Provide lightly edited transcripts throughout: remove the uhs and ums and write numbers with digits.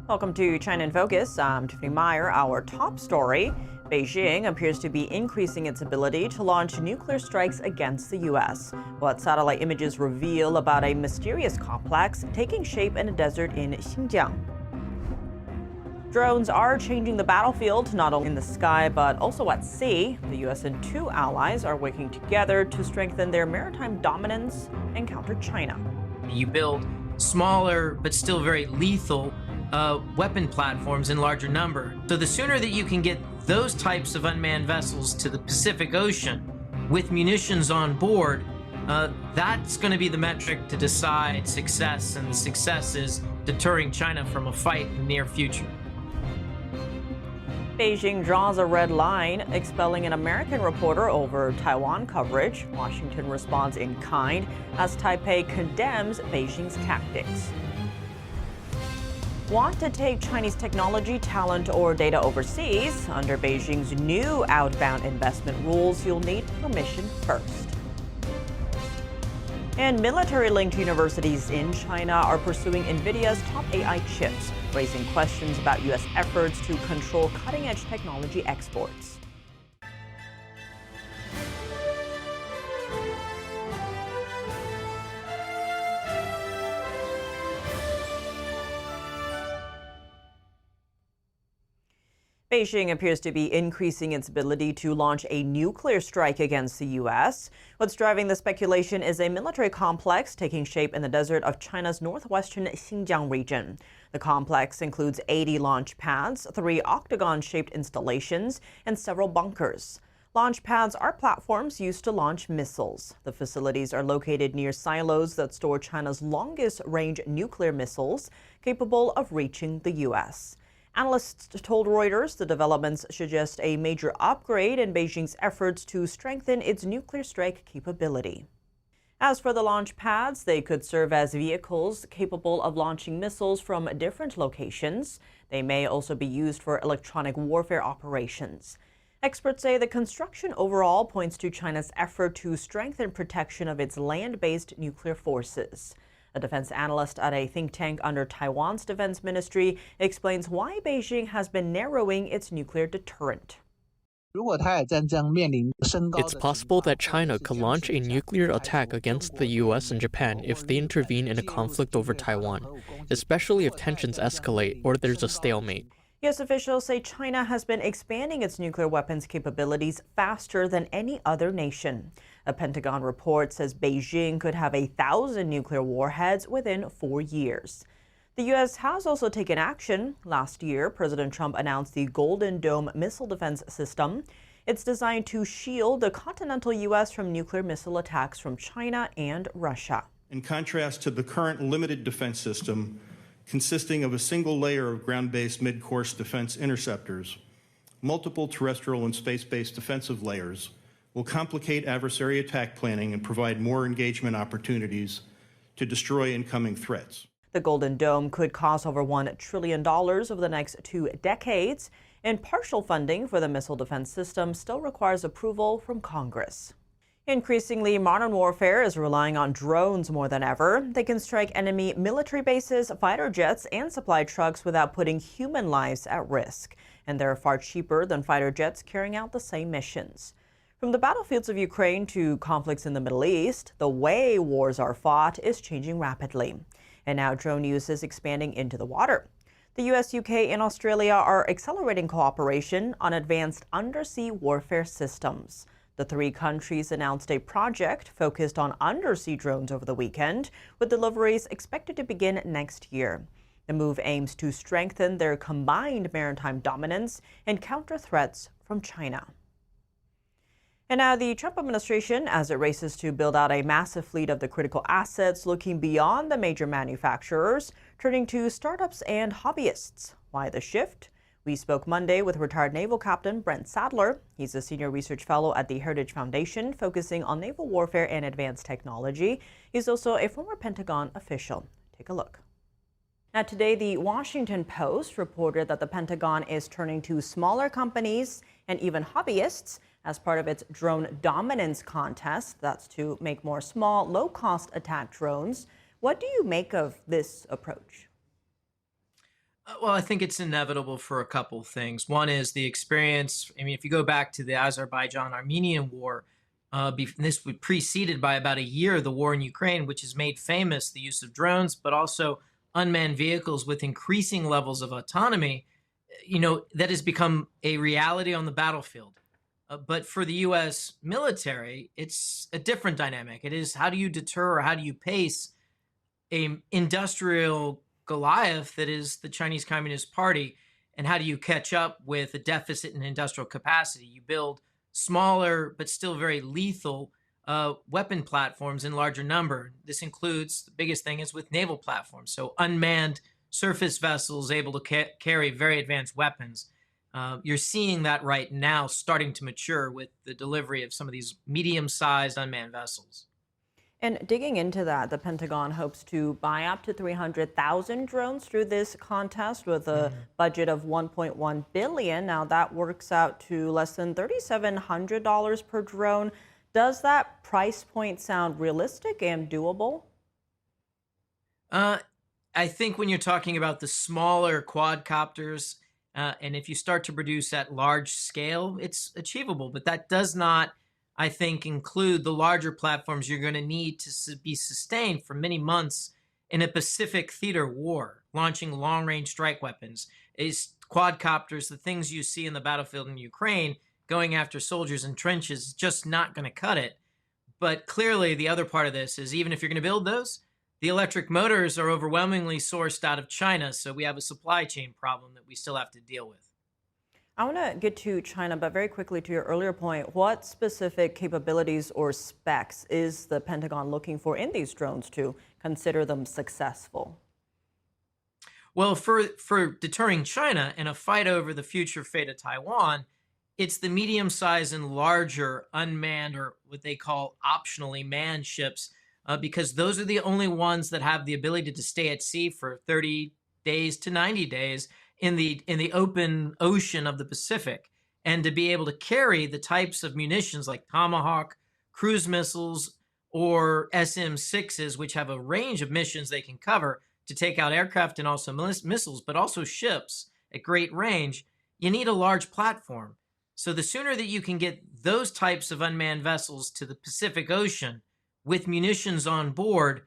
Welcome to China in Focus. I'm Tiffany Meyer. Our top story: Beijing appears to be increasing its ability to launch nuclear strikes against the U.S. What satellite images reveal about a mysterious complex taking shape in a desert in Xinjiang. Drones are changing the battlefield, not only in the sky but also at sea. The U.S. and two allies are working together to strengthen their maritime dominance and counter China. You build smaller but still very lethal weapon platforms in larger number. So the sooner that you can get those types of unmanned vessels to the Pacific Ocean with munitions on board, that's going to be the metric to decide success, and the success is deterring China from a fight in the near future. Beijing draws a red line, expelling an American reporter over Taiwan coverage. Washington responds in kind as Taipei condemns Beijing's tactics. Want to take Chinese technology, talent, or data overseas? Under Beijing's new outbound investment rules, you'll need permission first. And military-linked universities in China are pursuing NVIDIA's top AI chips, raising questions about U.S. efforts to control cutting-edge technology exports. Beijing appears to be increasing its ability to launch a nuclear strike against the U.S. What's driving the speculation is a military complex taking shape in the desert of China's northwestern Xinjiang region. The complex includes 80 launch pads, 3 octagon-shaped installations, and several bunkers. Launch pads are platforms used to launch missiles. The facilities are located near silos that store China's longest-range nuclear missiles, capable of reaching the U.S. Analysts told Reuters the developments suggest a major upgrade in Beijing's efforts to strengthen its nuclear strike capability. As for the launch pads, they could serve as vehicles capable of launching missiles from different locations. They may also be used for electronic warfare operations. Experts say the construction overall points to China's effort to strengthen protection of its land-based nuclear forces. A defense analyst at a think tank under Taiwan's defense ministry explains why Beijing has been narrowing its nuclear deterrent. It's possible that China could launch a nuclear attack against the U.S. and Japan if they intervene in a conflict over Taiwan, especially if tensions escalate or there's a stalemate. U.S. officials say China has been expanding its nuclear weapons capabilities faster than any other nation. A Pentagon report says Beijing could have 1,000 nuclear warheads within 4 years. The U.S. has also taken action. Last year, President Trump announced the Golden Dome missile defense system. It's designed to shield the continental U.S. from nuclear missile attacks from China and Russia. In contrast to the current limited defense system, consisting of a single layer of ground-based mid-course defense interceptors, multiple terrestrial and space-based defensive layers will complicate adversary attack planning and provide more engagement opportunities to destroy incoming threats. The Golden Dome could cost over $1 trillion over the next 2 decades, and partial funding for the missile defense system still requires approval from Congress. Increasingly, modern warfare is relying on drones more than ever. They can strike enemy military bases, fighter jets, and supply trucks without putting human lives at risk. And they're far cheaper than fighter jets carrying out the same missions. From the battlefields of Ukraine to conflicts in the Middle East, the way wars are fought is changing rapidly. And now drone use is expanding into the water. The U.S., UK, and Australia are accelerating cooperation on advanced undersea warfare systems. The 3 countries announced a project focused on undersea drones over the weekend, with deliveries expected to begin next year. The move aims to strengthen their combined maritime dominance and counter threats from China. And now the Trump administration, as it races to build out a massive fleet of the critical assets, looking beyond the major manufacturers, turning to startups and hobbyists. Why the shift? We spoke Monday with retired naval captain Brent Sadler. He's a senior research fellow at the Heritage Foundation, focusing on naval warfare and advanced technology. He's also a former Pentagon official. Take a look. Now, today, the Washington Post reported that the Pentagon is turning to smaller companies and even hobbyists as part of its drone dominance contest. That's to make more small, low-cost attack drones. What do you make of this approach? Well, I think it's inevitable for a couple things. One is the experience. I mean, if you go back to the Azerbaijan-Armenian War, this was preceded by about a year the war in Ukraine, which has made famous the use of drones, but also unmanned vehicles with increasing levels of autonomy. That has become a reality on the battlefield. But for the U.S. military, it's a different dynamic. It is, how do you deter or how do you pace a industrial Goliath that is the Chinese Communist Party, and how do you catch up with a deficit in industrial capacity? You build smaller but still very lethal weapon platforms in larger number. This includes, the biggest thing is with naval platforms, so unmanned surface vessels able to carry very advanced weapons. You're seeing that right now starting to mature with the delivery of some of these medium-sized unmanned vessels. And digging into that, the Pentagon hopes to buy up to 300,000 drones through this contest with a budget of $1.1 billion. Now that works out to less than $3,700 per drone. Does that price point sound realistic and doable? I think when you're talking about the smaller quadcopters, and if you start to produce at large scale, it's achievable. But that does not, I think, include the larger platforms you're going to need to be sustained for many months in a Pacific theater war, launching long-range strike weapons. Is quadcopters, the things you see in the battlefield in Ukraine, going after soldiers in trenches, just not going to cut it. But clearly, the other part of this is, even if you're going to build those, the electric motors are overwhelmingly sourced out of China, so we have a supply chain problem that we still have to deal with. I want to get to China, but very quickly to your earlier point, what specific capabilities or specs is the Pentagon looking for in these drones to consider them successful? Well, for deterring China in a fight over the future fate of Taiwan, it's the medium-sized and larger unmanned, or what they call optionally manned ships, because those are the only ones that have the ability to stay at sea for 30 days to 90 days in the open ocean of the Pacific, and to be able to carry the types of munitions like Tomahawk, cruise missiles, or SM-6s, which have a range of missions they can cover to take out aircraft and also missiles, but also ships at great range. You need a large platform. So the sooner that you can get those types of unmanned vessels to the Pacific Ocean with munitions on board,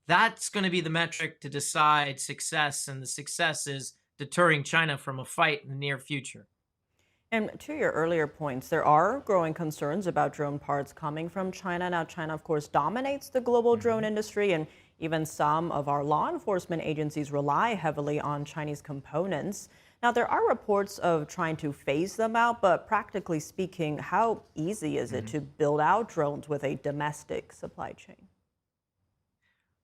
that's going to be the metric to decide success, and the success is deterring China from a fight in the near future. And to your earlier points, there are growing concerns about drone parts coming from China. Now, China, of course, dominates the global drone industry, and even some of our law enforcement agencies rely heavily on Chinese components. Now, there are reports of trying to phase them out, but practically speaking, how easy is it to build out drones with a domestic supply chain?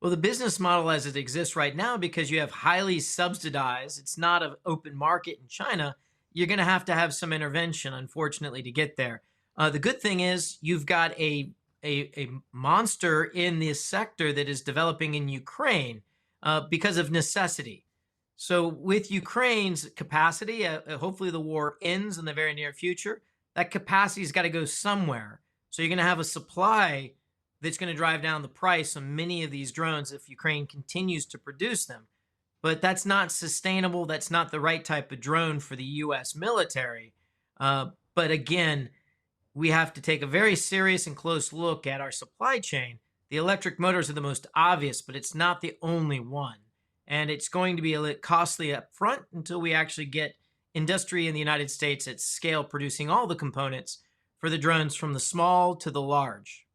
Well, the business model as it exists right now, because you have highly subsidized, it's not an open market in China, you're going to have some intervention, unfortunately, to get there. The good thing is you've got a monster in this sector that is developing in Ukraine because of necessity. So with Ukraine's capacity, hopefully the war ends in the very near future. That capacity's got to go somewhere. So you're going to have a supply that's going to drive down the price of many of these drones if Ukraine continues to produce them. But that's not sustainable. That's not the right type of drone for the U.S. military. But again, we have to take a very serious and close look at our supply chain. The electric motors are the most obvious, but it's not the only one. And it's going to be a little costly up front until we actually get industry in the United States at scale producing all the components for the drones from the small to the large.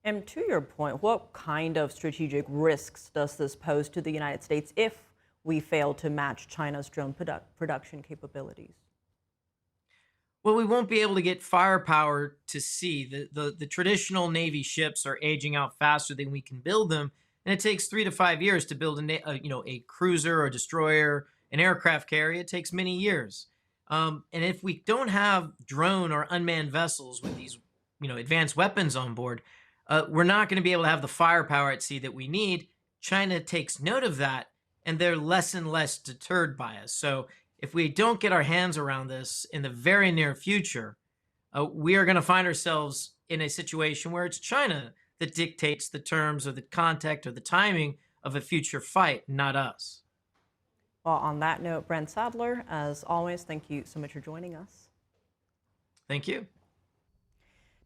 And to your point, what kind of strategic risks does this pose to the United States if we fail to match China's drone production capabilities? Well, we won't be able to get firepower to sea. The traditional Navy ships are aging out faster than we can build them. And it takes 3 to 5 years to build a cruiser or destroyer, an aircraft carrier. It takes many years. And if we don't have drone or unmanned vessels with these advanced weapons on board, we're not going to be able to have the firepower at sea that we need. China takes note of that, and they're less and less deterred by us. So if we don't get our hands around this in the very near future, we are going to find ourselves in a situation where it's China that dictates the terms or the context or the timing of a future fight, not us. Well, on that note, Brent Sadler, as always, thank you so much for joining us. Thank you.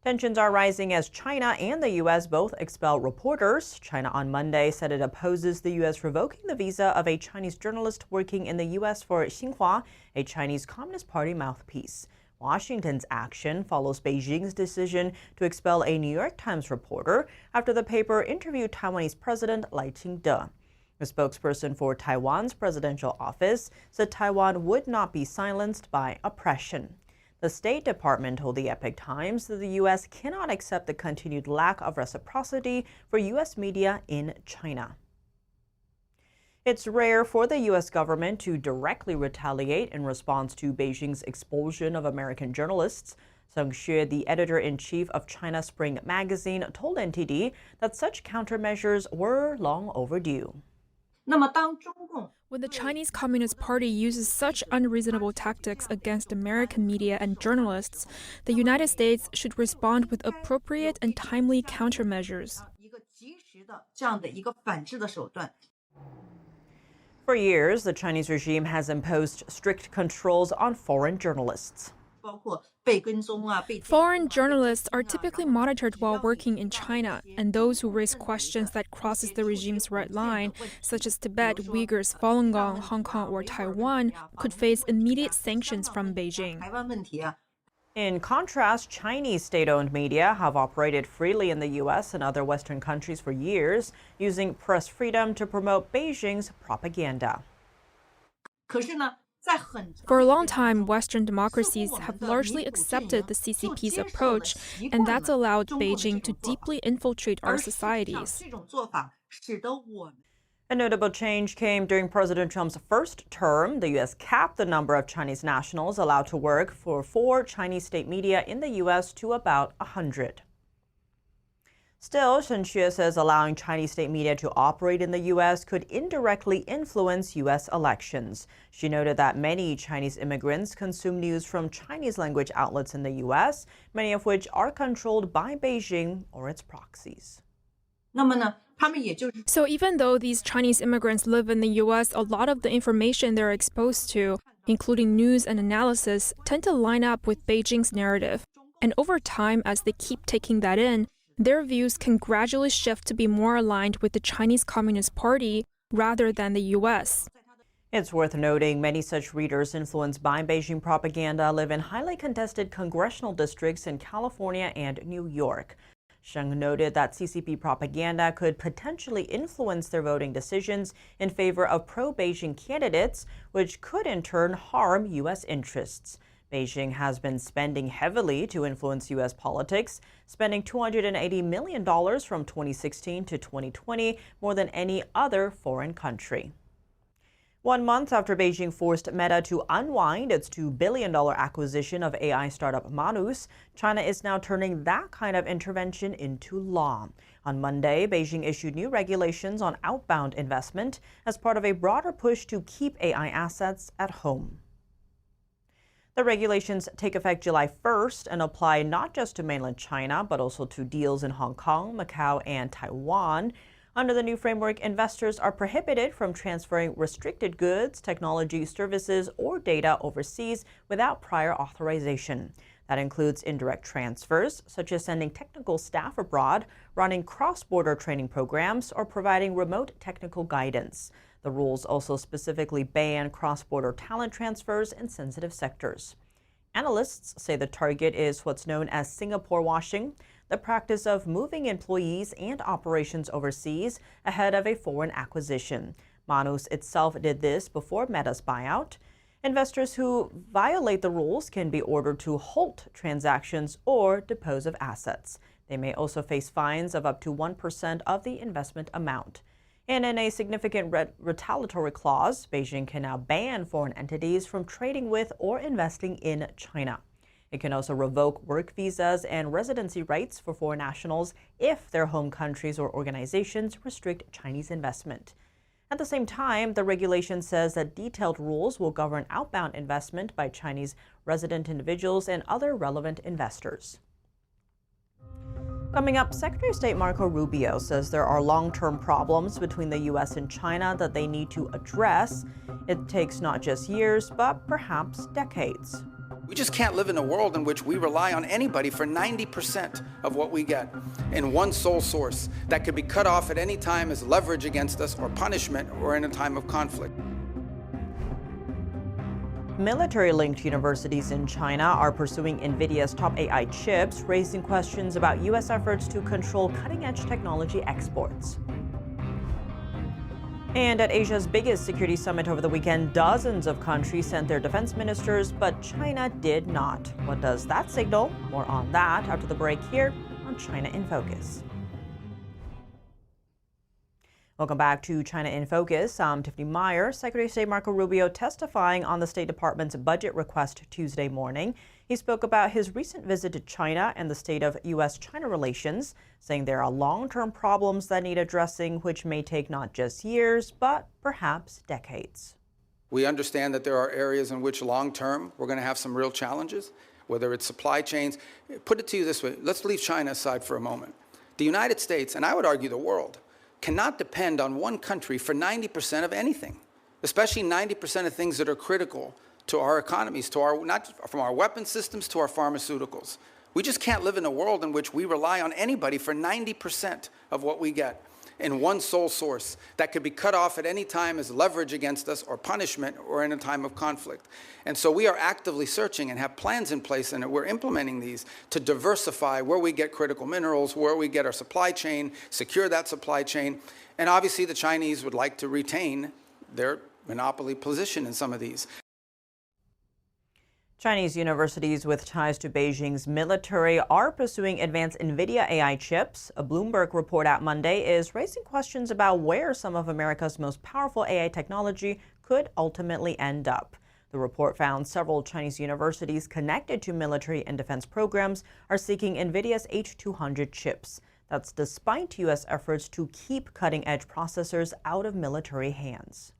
Tensions are rising as China and the U.S. both expel reporters. China on Monday said it opposes the U.S. revoking the visa of a Chinese journalist working in the U.S. for Xinhua, a Chinese Communist Party mouthpiece. Washington's action follows Beijing's decision to expel a New York Times reporter after the paper interviewed Taiwanese President Lai Ching-te. A spokesperson for Taiwan's presidential office said Taiwan would not be silenced by oppression. The State Department told the Epoch Times that the U.S. cannot accept the continued lack of reciprocity for U.S. media in China. It's rare for the U.S. government to directly retaliate in response to Beijing's expulsion of American journalists. Sung Xue, the editor-in-chief of China Spring magazine, told NTD that such countermeasures were long overdue. When the Chinese Communist Party uses such unreasonable tactics against American media and journalists, the United States should respond with appropriate and timely countermeasures. For years, the Chinese regime has imposed strict controls on foreign journalists. Foreign journalists are typically monitored while working in China, and those who raise questions that crosses the regime's red line, such as Tibet, Uyghurs, Falun Gong, Hong Kong, or Taiwan, could face immediate sanctions from Beijing. In contrast, Chinese state-owned media have operated freely in the U.S. and other Western countries for years, using press freedom to promote Beijing's propaganda. For a long time, Western democracies have largely accepted the CCP's approach, and that's allowed Beijing to deeply infiltrate our societies. A notable change came during President Trump's first term. The U.S. capped the number of Chinese nationals allowed to work for Chinese state media in the U.S. to about 100. Still, Shen Xue says allowing Chinese state media to operate in the U.S. could indirectly influence U.S. elections. She noted that many Chinese immigrants consume news from Chinese language outlets in the U.S., many of which are controlled by Beijing or its proxies. So even though these Chinese immigrants live in the U.S., a lot of the information they're exposed to, including news and analysis, tend to line up with Beijing's narrative. And over time, as they keep taking that in, their views can gradually shift to be more aligned with the Chinese Communist Party rather than the U.S. It's worth noting many such readers influenced by Beijing propaganda live in highly contested congressional districts in California and New York. Sheng noted that CCP propaganda could potentially influence their voting decisions in favor of pro-Beijing candidates, which could in turn harm U.S. interests. Beijing has been spending heavily to influence U.S. politics, spending $280 million from 2016 to 2020, more than any other foreign country. 1 month after Beijing forced Meta to unwind its $2 billion acquisition of AI startup Manus, China is now turning that kind of intervention into law. On Monday, Beijing issued new regulations on outbound investment as part of a broader push to keep AI assets at home. The regulations take effect July 1st and apply not just to mainland China, but also to deals in Hong Kong, Macau, and Taiwan. Under the new framework, investors are prohibited from transferring restricted goods, technology, services, or data overseas without prior authorization. That includes indirect transfers, such as sending technical staff abroad, running cross-border training programs, or providing remote technical guidance. The rules also specifically ban cross-border talent transfers in sensitive sectors. Analysts say the target is what's known as Singapore washing, the practice of moving employees and operations overseas ahead of a foreign acquisition. Manus itself did this before Meta's buyout. Investors who violate the rules can be ordered to halt transactions or dispose of assets. They may also face fines of up to 1% of the investment amount. And in a significant retaliatory clause, Beijing can now ban foreign entities from trading with or investing in China. It can also revoke work visas and residency rights for foreign nationals if their home countries or organizations restrict Chinese investment. At the same time, the regulation says that detailed rules will govern outbound investment by Chinese resident individuals and other relevant investors. Coming up, Secretary of State Marco Rubio says there are long-term problems between the U.S. and China that they need to address. It takes not just years, but perhaps decades. We just can't live in a world in which we rely on anybody for 90% of what we get in one sole source that could be cut off at any time as leverage against us or punishment or in a time of conflict. Military-linked universities in China are pursuing NVIDIA's top AI chips, raising questions about U.S. efforts to control cutting-edge technology exports. And at Asia's biggest security summit over the weekend, dozens of countries sent their defense ministers, but China did not. What does that signal? More on that after the break here on China in Focus. Welcome back to China in Focus. I'm Tiffany Meyer. Secretary of State Marco Rubio testifying on the State Department's budget request Tuesday morning. He spoke about his recent visit to China and the state of U.S.-China relations, saying there are long-term problems that need addressing, which may take not just years, but perhaps decades. We understand that there are areas in which long-term we're going to have some real challenges, whether it's supply chains. Put it to you this way. Let's leave China aside for a moment. The United States, and I would argue the world, cannot depend on one country for 90% of anything, especially 90% of things that are critical to our economies, not from our weapon systems to our pharmaceuticals. We just can't live in a world in which we rely on anybody for 90% of what we get in one sole source that could be cut off at any time as leverage against us or punishment or in a time of conflict. And so we are actively searching and have plans in place, and we're implementing these to diversify where we get critical minerals, where we get our supply chain, secure that supply chain. And obviously the Chinese would like to retain their monopoly position in some of these. Chinese universities with ties to Beijing's military are pursuing advanced NVIDIA AI chips. A Bloomberg report out Monday is raising questions about where some of America's most powerful AI technology could ultimately end up. The report found several Chinese universities connected to military and defense programs are seeking NVIDIA's H200 chips. That's despite U.S. efforts to keep cutting-edge processors out of military hands.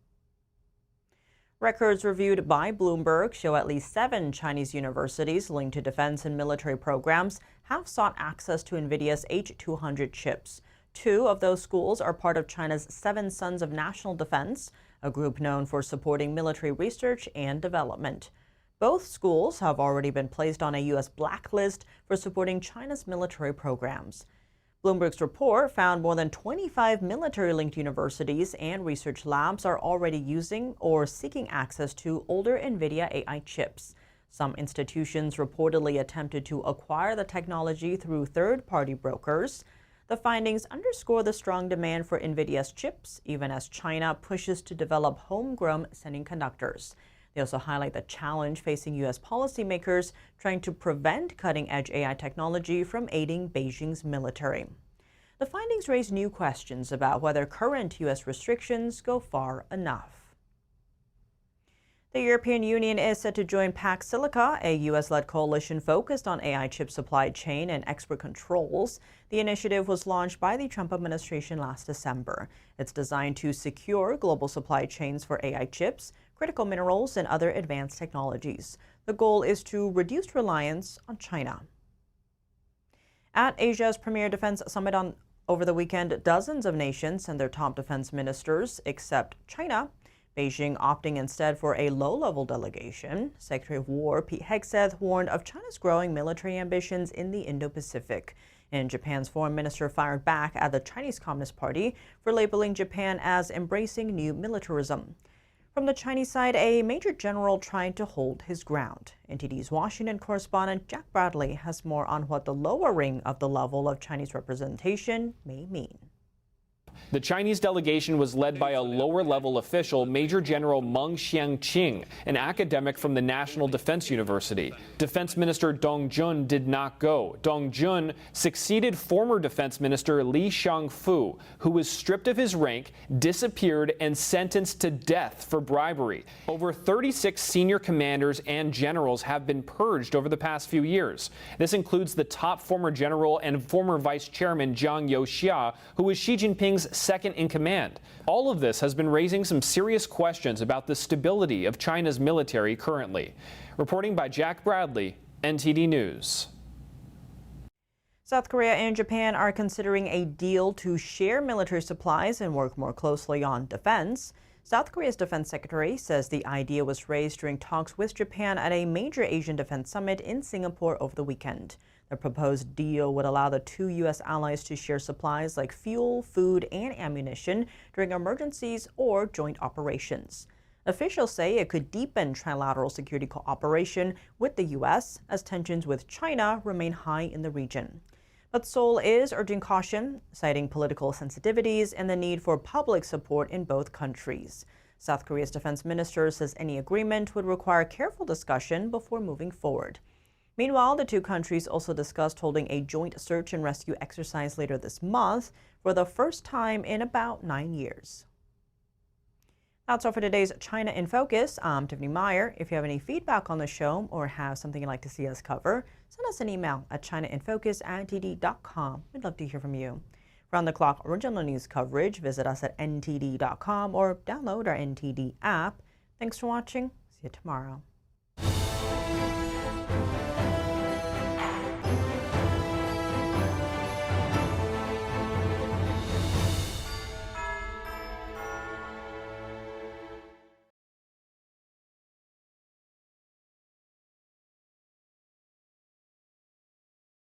Records reviewed by Bloomberg show at least 7 Chinese universities linked to defense and military programs have sought access to NVIDIA's H200 chips. 2 of those schools are part of China's 7 Sons of National Defense, a group known for supporting military research and development. Both schools have already been placed on a U.S. blacklist for supporting China's military programs. Bloomberg's report found more than 25 military-linked universities and research labs are already using or seeking access to older NVIDIA AI chips. Some institutions reportedly attempted to acquire the technology through third-party brokers. The findings underscore the strong demand for NVIDIA's chips, even as China pushes to develop homegrown semiconductors. They also highlight the challenge facing U.S. policymakers trying to prevent cutting-edge AI technology from aiding Beijing's military. The findings raise new questions about whether current U.S. restrictions go far enough. The European Union is set to join Pax Silica, a U.S.-led coalition focused on AI chip supply chain and export controls. The initiative was launched by the Trump administration last December. It's designed to secure global supply chains for AI chips, critical minerals, and other advanced technologies. The goal is to reduce reliance on China. At Asia's premier defense summit over the weekend, dozens of nations sent their top defense ministers, except China. Beijing opting instead for a low-level delegation. Secretary of War Pete Hegseth warned of China's growing military ambitions in the Indo-Pacific. And Japan's foreign minister fired back at the Chinese Communist Party for labeling Japan as embracing new militarism. From the Chinese side, a major general trying to hold his ground. NTD's Washington correspondent Jack Bradley has more on what the lowering of the level of Chinese representation may mean. The Chinese delegation was led by a lower-level official, Major General Meng Xiangqing, an academic from the National Defense University. Defense Minister Dong Jun did not go. Dong Jun succeeded former Defense Minister Li Shangfu, who was stripped of his rank, disappeared, and sentenced to death for bribery. Over 36 senior commanders and generals have been purged over the past few years. This includes the top former general and former vice chairman Zhang Youxia, who was Xi Jinping's second in command. All of this has been raising some serious questions about the stability of China's military currently. Reporting by Jack Bradley, NTD News. South Korea and Japan are considering a deal to share military supplies and work more closely on defense. South Korea's defense secretary says the idea was raised during talks with Japan at a major Asian defense summit in Singapore over the weekend. The proposed deal would allow the two U.S. allies to share supplies like fuel, food, and ammunition during emergencies or joint operations. Officials say it could deepen trilateral security cooperation with the U.S. as tensions with China remain high in the region. But Seoul is urging caution, citing political sensitivities and the need for public support in both countries. South Korea's defense minister says any agreement would require careful discussion before moving forward. Meanwhile, the two countries also discussed holding a joint search and rescue exercise later this month for the first time in about 9 years. That's all for today's China in Focus. I'm Tiffany Meyer. If you have any feedback on the show or have something you'd like to see us cover, send us an email at chinainfocus@ntd.com. We'd love to hear from you. Round-the-clock original news coverage, visit us at ntd.com or download our NTD app. Thanks for watching. See you tomorrow.